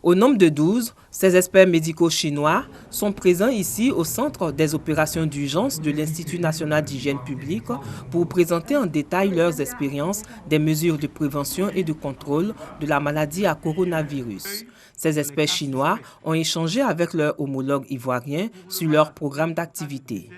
Au nombre de 12, ces experts médicaux chinois sont présents ici au Centre des opérations d'urgence de l'Institut national d'hygiène publique pour présenter en détail leurs expériences des mesures de prévention et de contrôle de la maladie à coronavirus. Ces experts chinois ont échangé avec leurs homologues ivoiriens sur leur programme d'activité.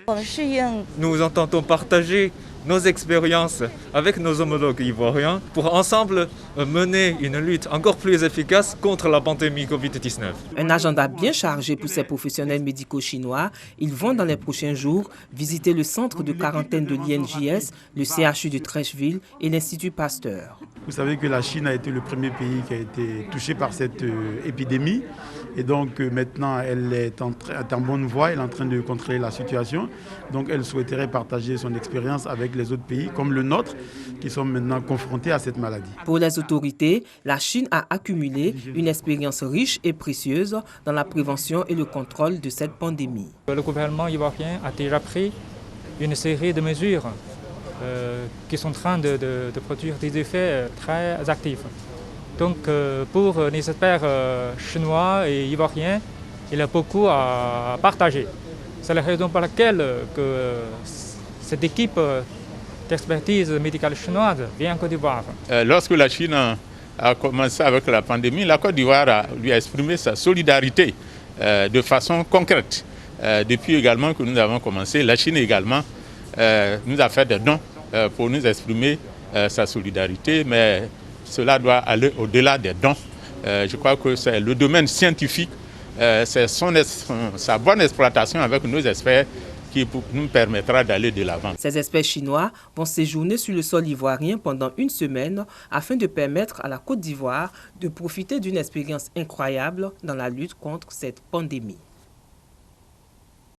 Nous entendons partager nos expériences avec nos homologues ivoiriens pour ensemble mener une lutte encore plus efficace contre la pandémie Covid-19. Un agenda bien chargé pour ces professionnels médicaux chinois. Ils vont dans les prochains jours visiter le centre de quarantaine de l'INJS, le CHU de Trècheville et l'Institut Pasteur. Vous savez que la Chine a été le premier pays qui a été touché par cette épidémie. Et donc maintenant, elle est en bonne voie, elle est en train de contrôler la situation. Donc elle souhaiterait partager son expérience avec les autres pays, comme le nôtre, qui sont maintenant confrontés à cette maladie. Pour les autorités, la Chine a accumulé une expérience riche et précieuse dans la prévention et le contrôle de cette pandémie. Le gouvernement ivoirien a déjà pris une série de mesures qui sont en train de produire des effets très actifs. Donc pour les experts chinois et ivoiriens, il y a beaucoup à partager. C'est la raison pour laquelle cette équipe d'expertise médicale chinoise vient en Côte d'Ivoire. Lorsque la Chine a commencé avec la pandémie, la Côte d'Ivoire lui a exprimé sa solidarité de façon concrète. Depuis également que nous avons commencé, la Chine également nous a fait des dons pour nous exprimer sa solidarité, mais cela doit aller au-delà des dons. Je crois que c'est le domaine scientifique, c'est sa bonne exploitation avec nos experts qui nous permettra d'aller de l'avant. Ces experts chinois vont séjourner sur le sol ivoirien pendant une semaine afin de permettre à la Côte d'Ivoire de profiter d'une expérience incroyable dans la lutte contre cette pandémie.